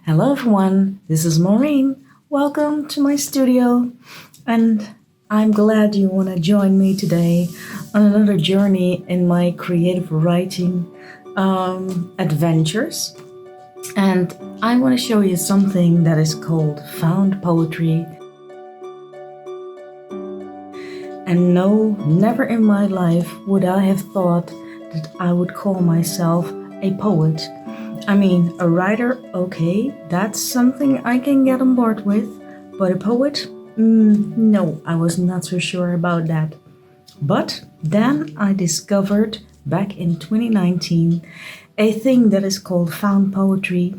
Hello everyone, this is Maureen. Welcome to my studio, and I'm glad you want to join me today on another journey in my creative writing adventures. And I want to show you something that is called found poetry. And no, never in my life would I have thought that I would call myself a poet. I mean, a writer, okay, that's something I can get on board with, but a poet? No, I was not so sure about that. But then I discovered back in 2019 a thing that is called found poetry,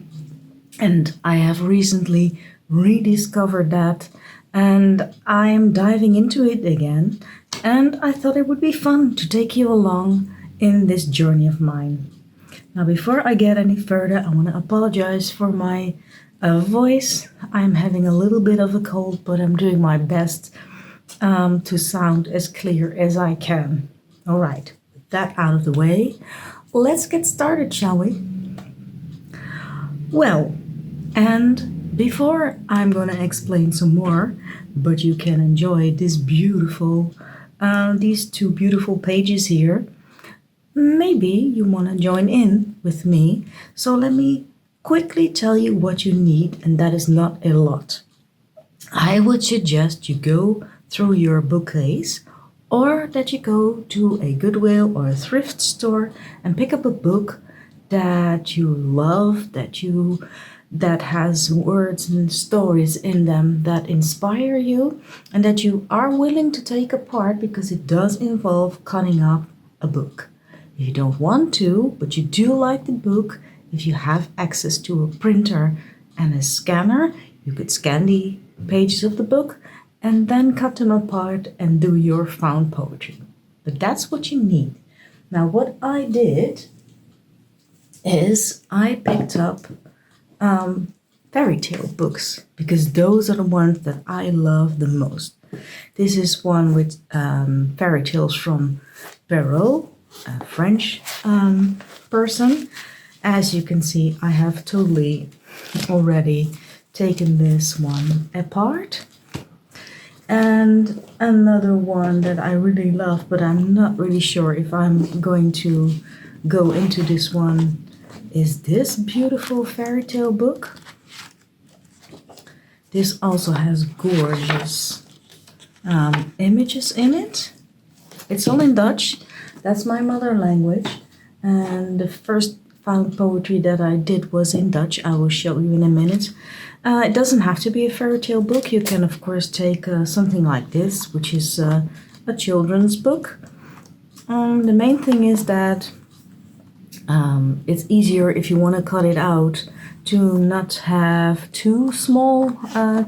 and I have recently rediscovered that, and I'm diving into it again, and I thought it would be fun to take you along in this journey of mine. Now, before I get any further, I want to apologize for my voice. I'm having a little bit of a cold, but I'm doing my best to sound as clear as I can. All right, with that out of the way, let's get started, shall we? Well, and before I'm going to explain some more, but you can enjoy this beautiful, these two beautiful pages here. Maybe you want to join in with me, so let me quickly tell you what you need, and that is not a lot. I would suggest you go through your bookcase, or that you go to a Goodwill or a thrift store and pick up a book that you love, that has words and stories in them that inspire you, and that you are willing to take apart, because it does involve cutting up a book. If you don't want to, but you do like the book, if you have access to a printer and a scanner, you could scan the pages of the book and then cut them apart and do your found poetry. But that's what you need. Now, what I did is I picked up fairy tale books, because those are the ones that I love the most. This is one with fairy tales from Perrault, a French person. As you can see, I have totally already taken this one apart. And another one that I really love, but I'm not really sure if I'm going to go into this one, is this beautiful fairy tale book. This also has gorgeous images in it. It's all in Dutch. That's my mother language, and the first found poetry that I did was in Dutch. I will show you in a minute. It doesn't have to be a fairy tale book. You can, of course, take something like this, which is a children's book. The main thing is that it's easier if you want to cut it out to not have too small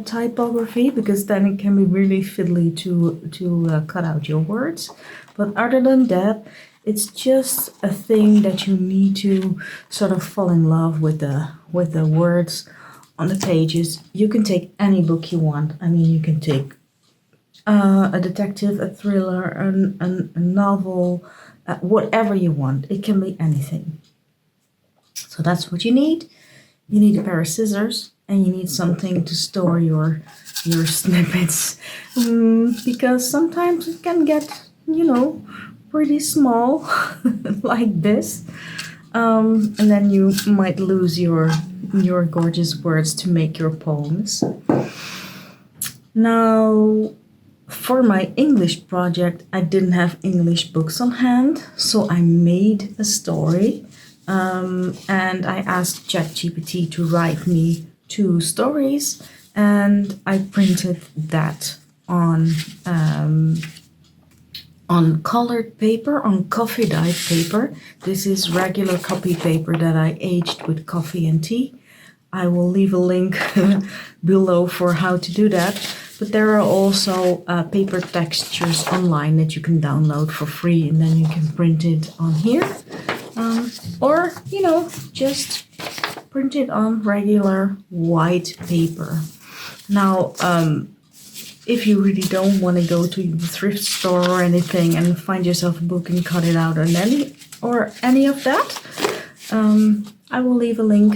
typography, because then it can be really fiddly to cut out your words. But other than that, it's just a thing that you need to sort of fall in love with the words on the pages. You can take any book you want. I mean, you can take a detective, a thriller, a novel, whatever you want. It can be anything. So that's what you need. You need a pair of scissors, and you need something to store your snippets, because sometimes it can get, pretty small, like this, and then you might lose your gorgeous words to make your poems. Now, for my English project, I didn't have English books on hand, so I made a story. And I asked ChatGPT to write me 2 stories, and I printed that on colored paper, on coffee dyed paper. This is regular copy paper that I aged with coffee and tea. I will leave a link below for how to do that. But there are also paper textures online that you can download for free, and then you can print it on here. Or, just print it on regular white paper. Now, if you really don't want to go to the thrift store or anything and find yourself a book and cut it out and any of that, I will leave a link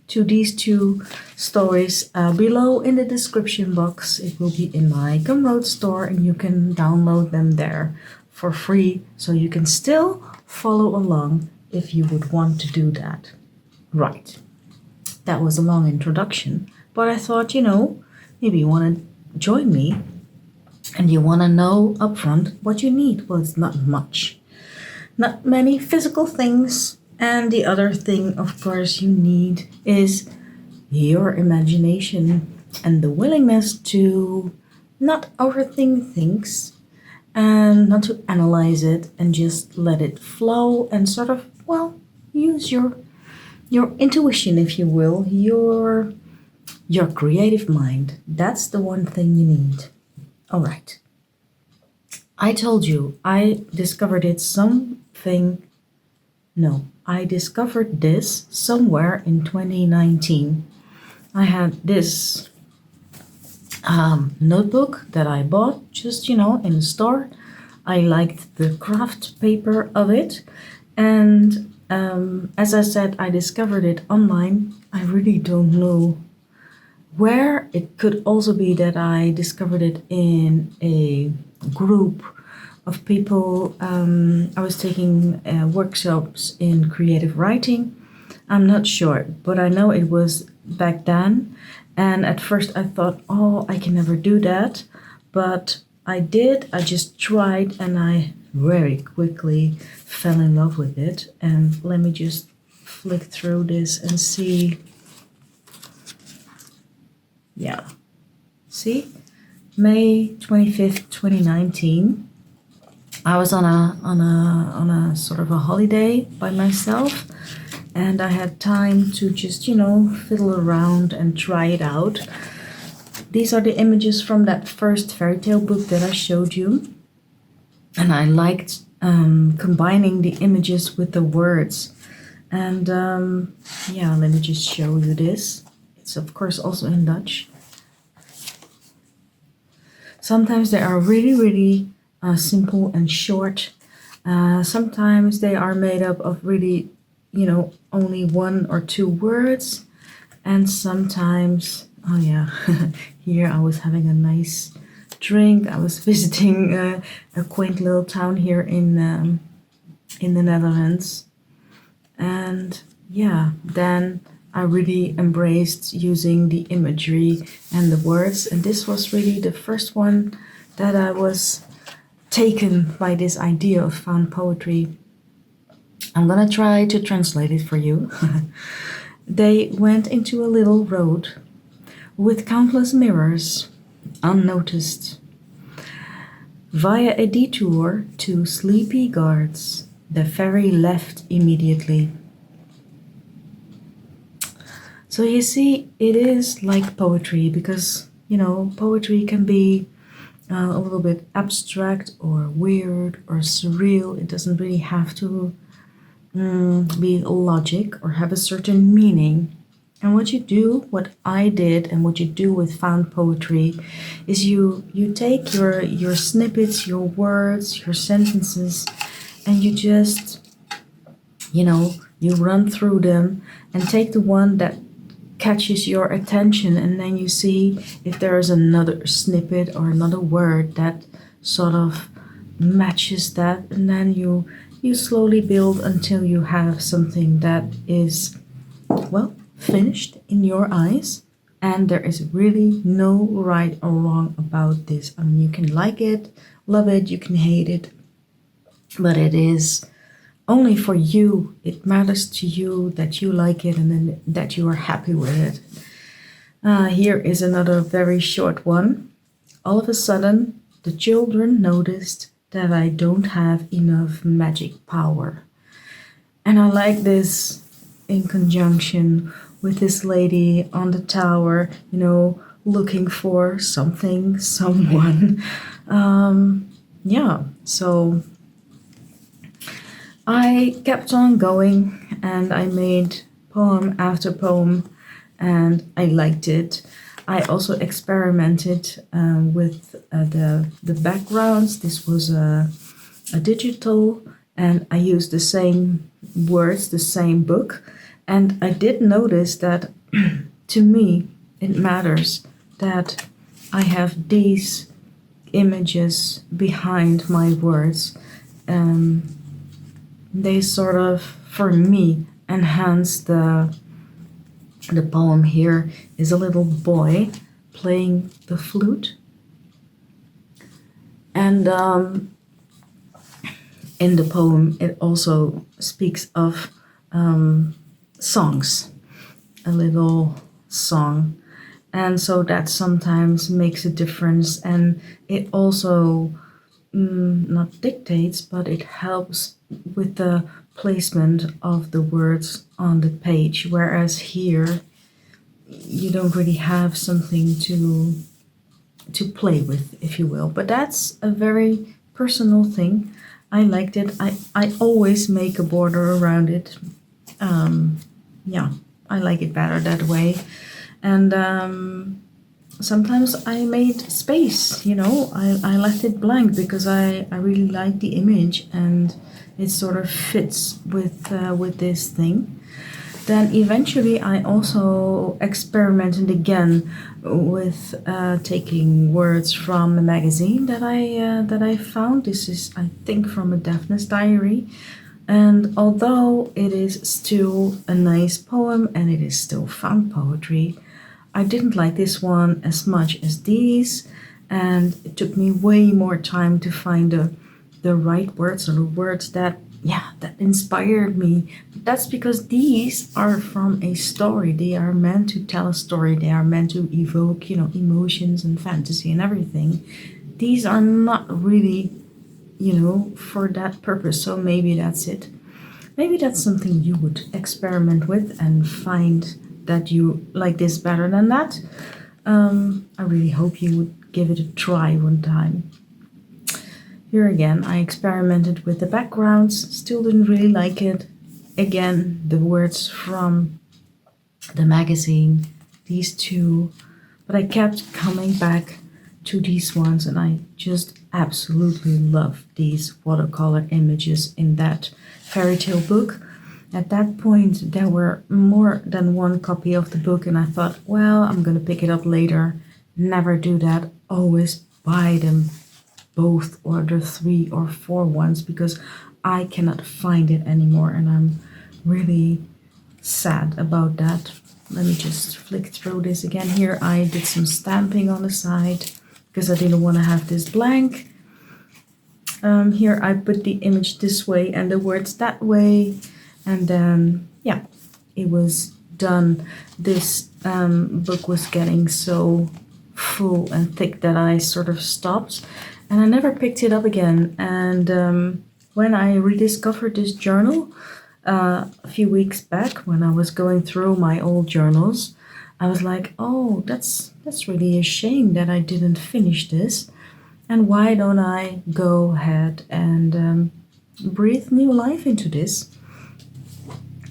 to these two stories below in the description box. It will be in my Gumroad store and you can download them there for free, so you can still follow along if you would want to do that. Right, that was a long introduction, but I thought, maybe you want to join me and you want to know upfront what you need. Well, it's not much, not many physical things. And the other thing, of course, you need is your imagination and the willingness to not overthink things and not to analyze it and just let it flow and sort of, use your intuition, if you will, your creative mind. That's the one thing you need. All right. I told you I discovered I discovered this somewhere in 2019. I had this notebook that I bought just, in the store. I liked the craft paper of it. And as I said, I discovered it online. I really don't know where. It could also be that I discovered it in a group of people. I was taking workshops in creative writing. I'm not sure, but I know it was back then. And at first I thought, I can never do that. But I did. I just tried and I very quickly fell in love with it. And let me just flick through this and see. Yeah. See? May 25th, 2019. I was on a sort of a holiday by myself, and I had time to just, fiddle around and try it out. These are the images from that first fairy tale book that I showed you. And I liked combining the images with the words. And let me just show you this. It's of course also in Dutch. Sometimes they are really, really simple and short. Sometimes they are made up of really, only one or two words. And sometimes, here I was having a nice drink. I was visiting a quaint little town here in the Netherlands. And then I really embraced using the imagery and the words. And this was really the first one that I was taken by this idea of found poetry. I'm gonna try to translate it for you. They went into a little road with countless mirrors, unnoticed. Via a detour to sleepy guards, the ferry left immediately. So you see, it is like poetry because, poetry can be a little bit abstract or weird or surreal. It doesn't really have to be logic or have a certain meaning. And what I did and what you do with found poetry is you take your snippets, your words, your sentences, and you just, you run through them and take the one that catches your attention, and then you see if there is another snippet or another word that sort of matches that, and then you slowly build until you have something that is, finished in your eyes. And there is really no right or wrong about this. I mean, you can like it, love it, you can hate it, but it is only for you. It matters to you that you like it and then that you are happy with it. Here is another very short one. All of a sudden, the children noticed that I don't have enough magic power. And I like this in conjunction with this lady on the tower, looking for something, someone. So I kept on going and I made poem after poem and I liked it. I also experimented with the backgrounds. This was a digital, and I used the same words, the same book, And I did notice that to me it matters that I have these images behind my words. They sort of, for me, enhance the poem. Here is a little boy playing the flute. And in the poem, it also speaks of songs, a little song. And so that sometimes makes a difference. And it also not dictates, but it helps with the placement of the words on the page. Whereas here, you don't really have something to play with, if you will. But that's a very personal thing. I liked it. I always make a border around it. Yeah, I like it better that way. And sometimes I made space, I left it blank because I really like the image and it sort of fits with this thing. Then eventually I also experimented again with taking words from a magazine that I found. This is, I think, from a Deafness Diary. And although it is still a nice poem and it is still found poetry, I didn't like this one as much as these, and it took me way more time to find the right words, or the words that inspired me. But that's because these are from a story. They are meant to tell a story. They are meant to evoke, emotions and fantasy and everything. These are not really, for that purpose. So maybe that's it. Maybe that's something you would experiment with and find that you like this better than that. I really hope you would give it a try one time. Here again, I experimented with the backgrounds, still didn't really like it. Again, the words from the magazine, these two, but I kept coming back to these ones, and I just absolutely love these watercolor images in that fairy tale book. At that point, there were more than one copy of the book, and I thought, well, I'm gonna pick it up later. Never do that. Always buy them, both, or the 3 or 4 ones, because I cannot find it anymore, and I'm really sad about that. Let me just flick through this again. Here I did some stamping on the side because I didn't want to have this blank. Here I put the image this way and the words that way, and then it was done. This book was getting so full and thick that I sort of stopped, and I never picked it up again. And when I rediscovered this journal a few weeks back, when I was going through my old journals, I was like, oh, that's really a shame that I didn't finish this. And why don't I go ahead and breathe new life into this?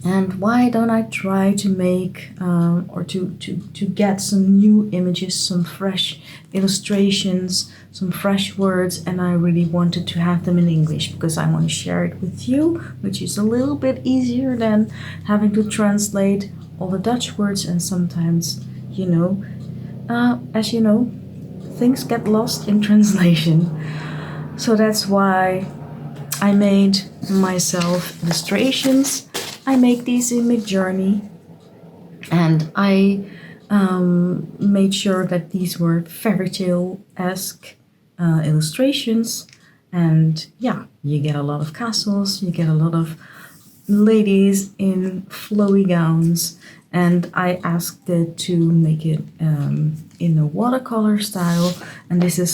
And why don't I try to make or to get some new images, some fresh illustrations, some fresh words, and I really wanted to have them in English because I want to share it with you, which is a little bit easier than having to translate all the Dutch words, and sometimes, as you know, things get lost in translation. So that's why I made myself illustrations. I make these in Midjourney, and I made sure that these were fairy tale-esque illustrations. And you get a lot of castles, you get a lot of ladies in flowy gowns, and I asked it to make it in a watercolor style, and these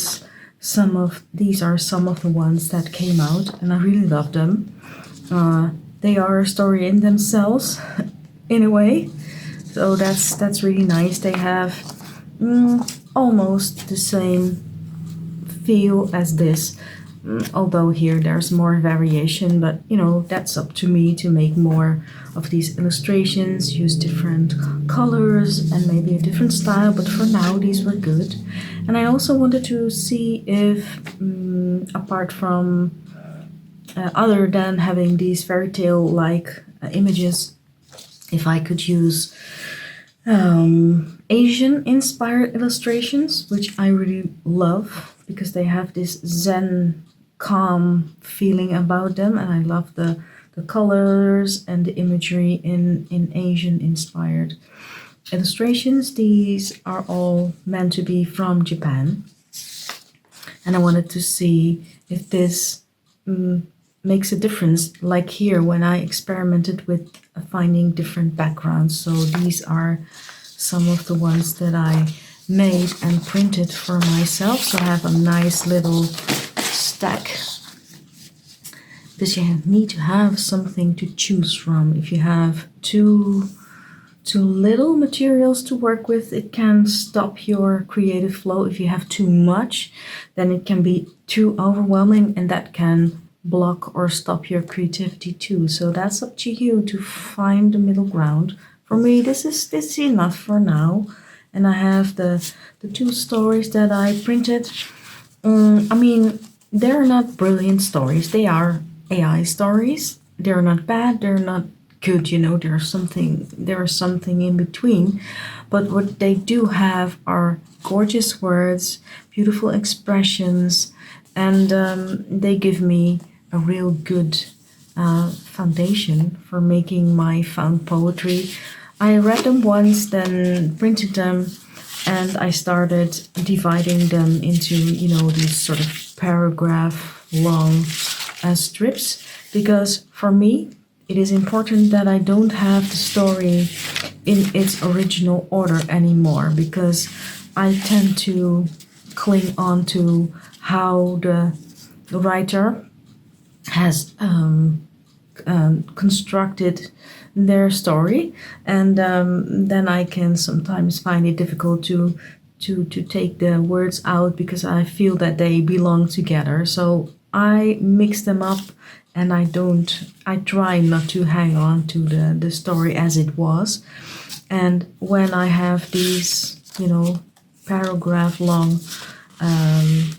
are some of the ones that came out, and I really love them. They are a story in themselves, in a way, so that's really nice. They have almost the same feel as this, although here there's more variation, but that's up to me to make more of these illustrations, use different colors and maybe a different style, but for now these were good. And I also wanted to see if apart from other than having these fairy tale like images, if I could use Asian inspired illustrations, which I really love because they have this zen, calm feeling about them, and I love the colors and the imagery in Asian inspired illustrations. These are all meant to be from Japan, and I wanted to see if this makes a difference, like here when I experimented with finding different backgrounds. So these are some of the ones that I made and printed for myself. So I have a nice little stack, because you need to have something to choose from. If you have too little materials to work with, it can stop your creative flow. If you have too much, then it can be too overwhelming, and that can block or stop your creativity too. So that's up to you to find the middle ground. For me, this is enough for now. And I have the two stories that I printed. I mean, they're not brilliant stories. They are AI stories. They're not bad. They're not good. You know, there's something in between. But what they do have are gorgeous words, beautiful expressions, and they give me a real good foundation for making my found poetry. I read them once, then printed them, and I started dividing them into, these sort of paragraph long strips, because for me, it is important that I don't have the story in its original order anymore, because I tend to cling on to how the writer has constructed their story, and then I can sometimes find it difficult to take the words out, because I feel that they belong together. So I mix them up, and I try not to hang on to the story as it was. And when I have these, paragraph long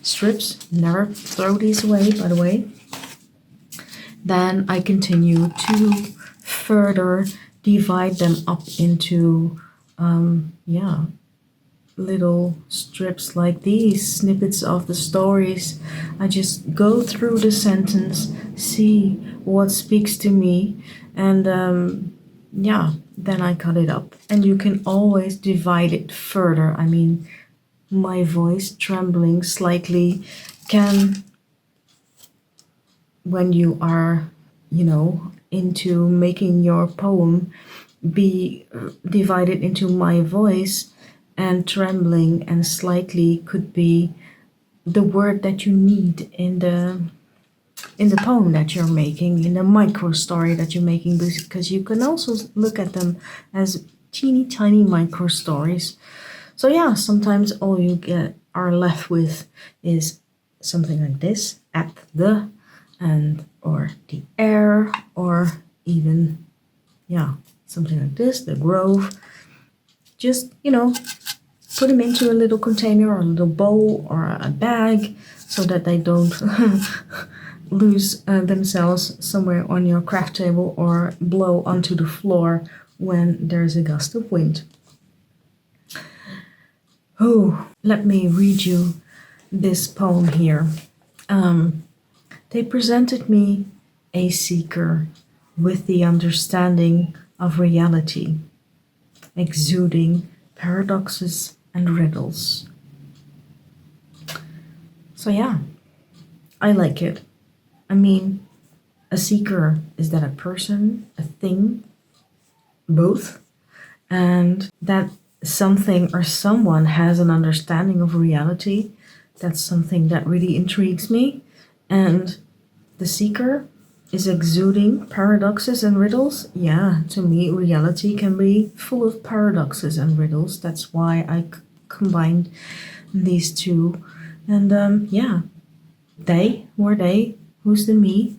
strips, never throw these away, by the way, then I continue to further divide them up into little strips like these, snippets of the stories. I just go through the sentence, see what speaks to me, and then I cut it up. And you can always divide it further. I mean, my voice trembling slightly can, when you are, into making your poem, be divided into my voice, and trembling and slightly could be the word that you need in the poem that you're making, in the micro story that you're making, because you can also look at them as teeny tiny micro stories. So yeah, sometimes all you are left with is something like this, at the, and or the air, or even something like this, the grove. Just put them into a little container or a little bowl or a bag, so that they don't lose themselves somewhere on your craft table or blow onto the floor when there's a gust of wind. Oh, let me read you this poem here. They presented me a seeker with the understanding of reality, exuding paradoxes and riddles. So yeah, I like it. I mean, a seeker, is that a person, a thing, both? And that something or someone has an understanding of reality, that's something that really intrigues me. And the seeker is exuding paradoxes and riddles. Yeah, to me, reality can be full of paradoxes and riddles. That's why I combined these two. And they, who are they? Who's the me?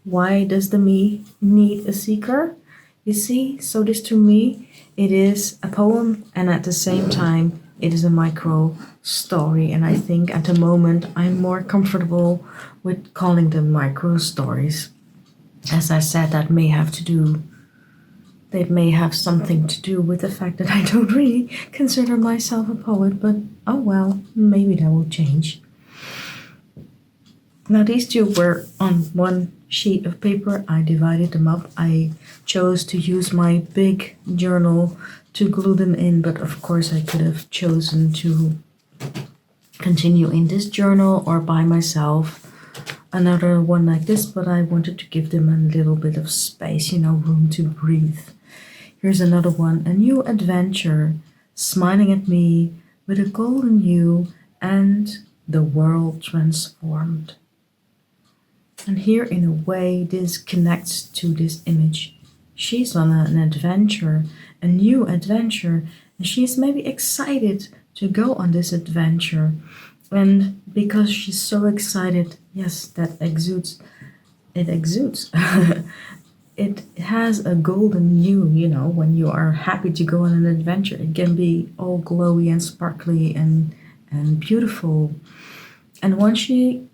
Why does the me need a seeker? You see, so this to me, it is a poem, and at the same time, it is a micro story. And I think at the moment, I'm more comfortable with calling them micro stories. As I said, that may have to do They may have something to do with the fact that I don't really consider myself a poet, but oh well, maybe that will change. Now these two were on one sheet of paper. I divided them up. I chose to use my big journal to glue them in, but of course I could have chosen to continue in this journal or by myself another one like this, but I wanted to give them a little bit of space, room to breathe. Here's another one, a new adventure, smiling at me with a golden hue and the world transformed. And here, in a way, this connects to this image. She's on an adventure, a new adventure, and she's maybe excited to go on this adventure. And because she's so excited, yes, that exudes, it exudes. It has a golden hue, when you are happy to go on an adventure. It can be all glowy and sparkly and beautiful. And once she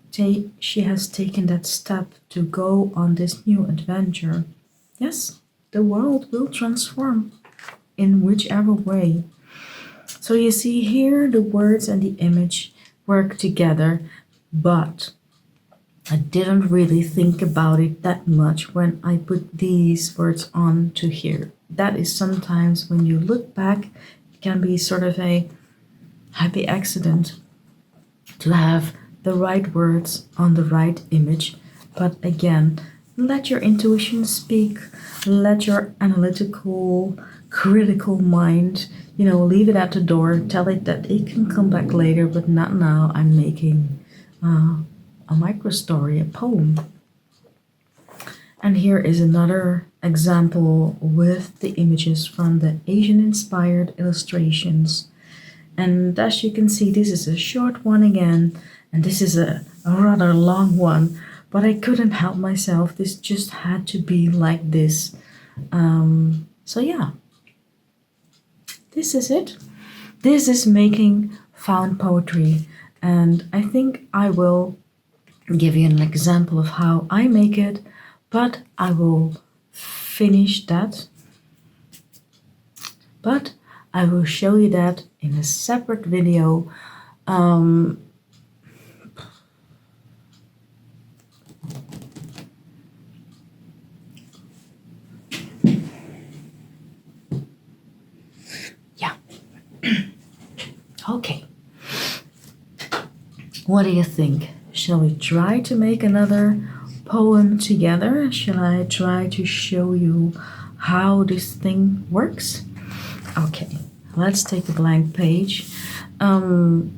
has taken that step to go on this new adventure, yes, the world will transform in whichever way. So you see here the words and the image work together, but I didn't really think about it that much when I put these words on to here. That is sometimes when you look back, it can be sort of a happy accident to have the right words on the right image. But again, let your intuition speak, let your analytical, critical mind, leave it at the door, tell it that it can come back later, but not now. I'm making a micro story, a poem. And here is another example with the images from the Asian inspired illustrations. And as you can see, this is a short one again, and this is a rather long one, but I couldn't help myself. This just had to be like this. So yeah, this is it. This is making found poetry, and I think I will give you an example of how I make it, but I will finish that. But I will show you that in a separate video. Yeah. Okay. What do you think? Shall we try to make another poem together? Shall I try to show you how this thing works? Okay, let's take a blank page. I'm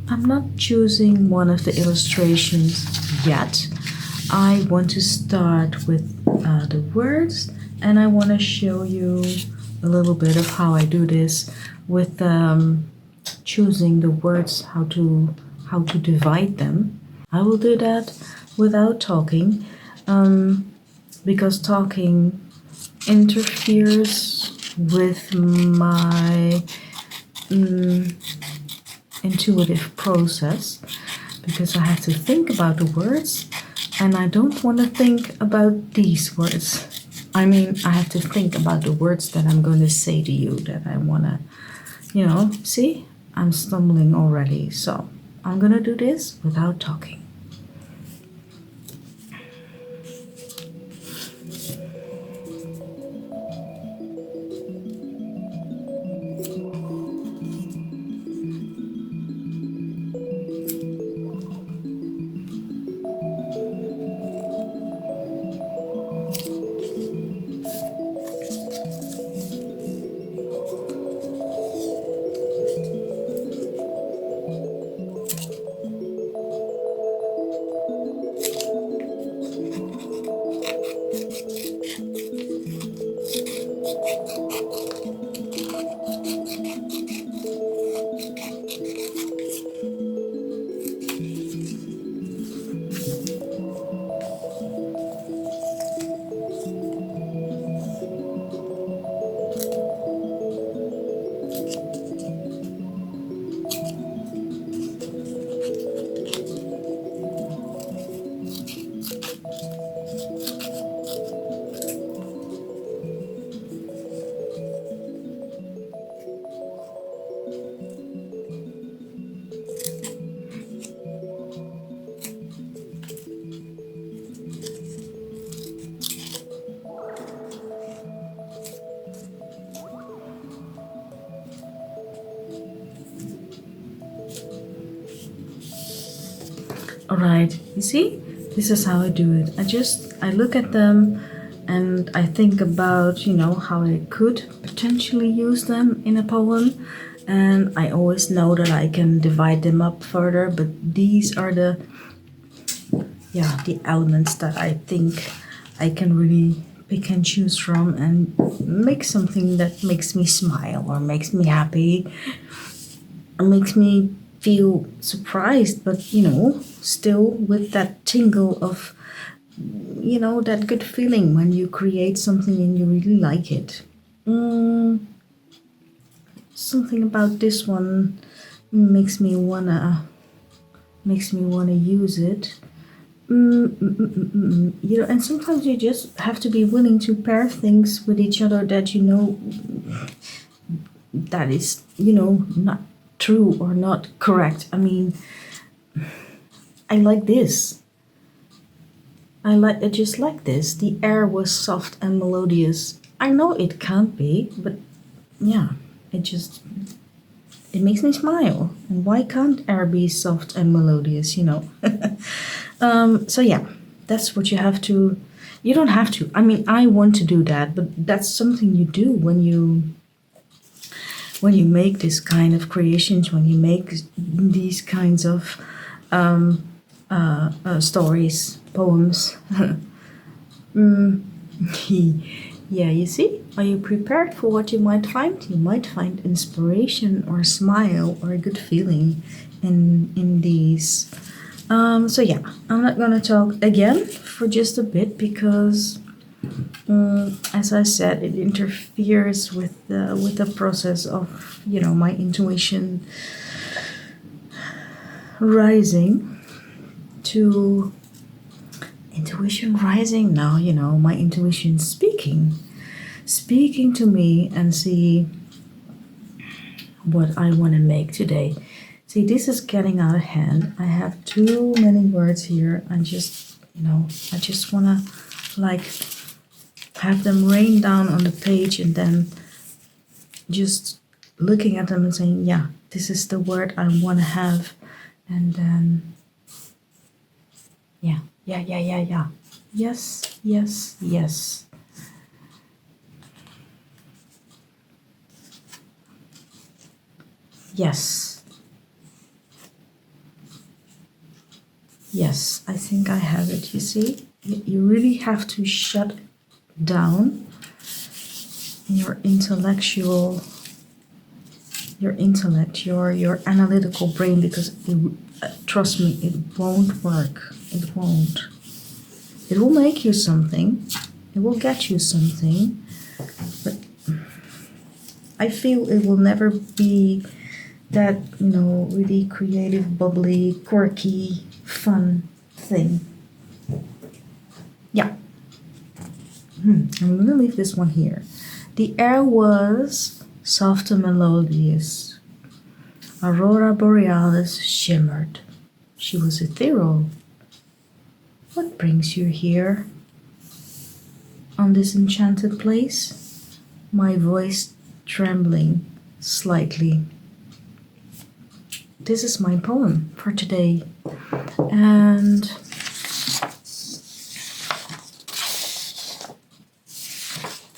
not choosing one of the illustrations yet. I want to start with the words, and I want to show you a little bit of how I do this with choosing the words, how to divide them. I will do that without talking, because talking interferes with my intuitive process, because I have to think about the words, and I don't want to think about these words. I mean, I have to think about the words that I'm going to say to you, that I want to, see, I'm stumbling already. So I'm going to do this without talking. All right, you see, this is how I do it. I look at them and I think about, how I could potentially use them in a poem. And I always know that I can divide them up further, but these are the elements that I think I can really pick and choose from and make something that makes me smile or makes me happy or makes me feel surprised, but still with that tingle of that good feeling when you create something and you really like it. Something about this one makes me wanna use it. And sometimes you just have to be willing to pair things with each other that that is not true or not correct. I mean, I like this. I just like this. The air was soft and melodious. I know it can't be, but yeah, it makes me smile. And why can't air be soft and melodious, So yeah, that's what you have to. You don't have to. I mean, I want to do that, but that's something you do when you make this kind of creations, when you make these kinds of stories, poems. Yeah, you see? Are you prepared for what you might find? You might find inspiration or a smile or a good feeling in these. So yeah, I'm not gonna talk again for just a bit because, as I said, it interferes with the process of my intuition rising to intuition rising now. My intuition speaking to me and see what I want to make today. See, this is getting out of hand. I have too many words here. I just want to have them rain down on the page and then just looking at them and saying, yeah, this is the word I want to have. And then, yeah. Yes. Yes. Yes, I think I have it. You see, you really have to shut down your intellect, your analytical brain, because trust me, it won't work. It won't. It will make you something. It will get you something, but I feel it will never be that really creative, bubbly, quirky, fun thing. Yeah. I'm gonna leave this one here. The air was soft and melodious. Aurora Borealis shimmered. She was ethereal. What brings you here? On this enchanted place? My voice trembling slightly. This is my poem for today. And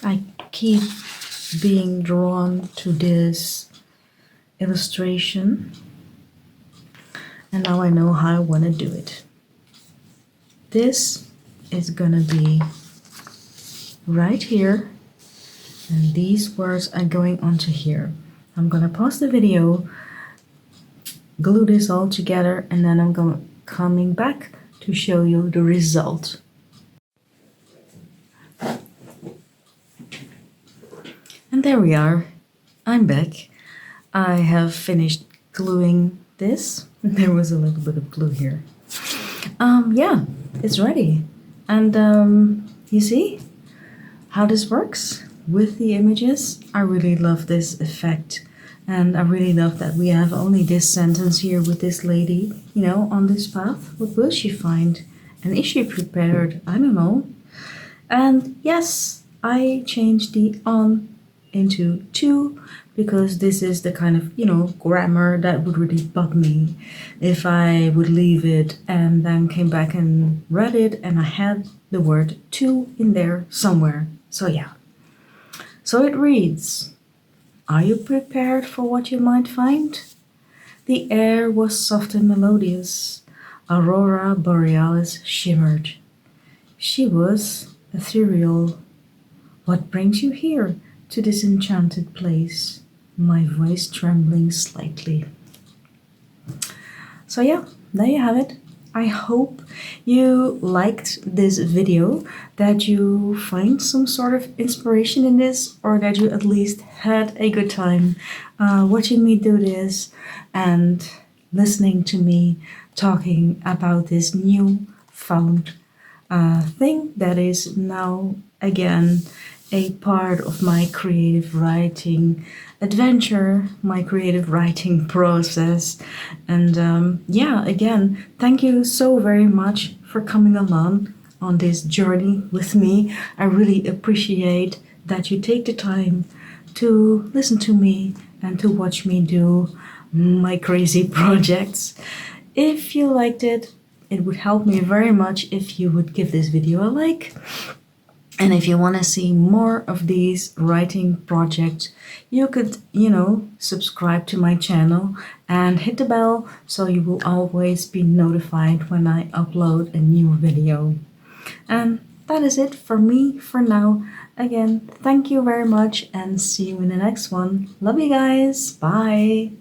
I keep being drawn to this illustration, and now I know how I want to do it. This is gonna be right here, and these words are going onto here. I'm gonna pause the video, glue this all together, and then I'm coming back to show you the result. And there we are. I'm back. I have finished gluing this. There was a little bit of glue here. Yeah, it's ready. And you see how this works with the images? I really love this effect. And I really love that we have only this sentence here with this lady, on this path. What will she find? And is she prepared? I don't know. And yes, I changed the on into two, because this is the kind of, grammar that would really bug me if I would leave it and then came back and read it and I had the word to in there somewhere. So yeah. So it reads, are you prepared for what you might find? The air was soft and melodious. Aurora borealis shimmered. She was ethereal. What brings you here to this enchanted place? My voice trembling slightly. So yeah, there you have it. I hope you liked this video, that you find some sort of inspiration in this, or that you at least had a good time watching me do this and listening to me talking about this new found thing that is now again a part of my creative writing adventure, my creative writing process. And yeah, again, thank you so very much for coming along on this journey with me. I really appreciate that you take the time to listen to me and to watch me do my crazy projects. If you liked it, it would help me very much if you would give this video a like. And if you want to see more of these writing projects, you could, subscribe to my channel and hit the bell so you will always be notified when I upload a new video. And that is it for me for now. Again, thank you very much and see you in the next one. Love you guys. Bye.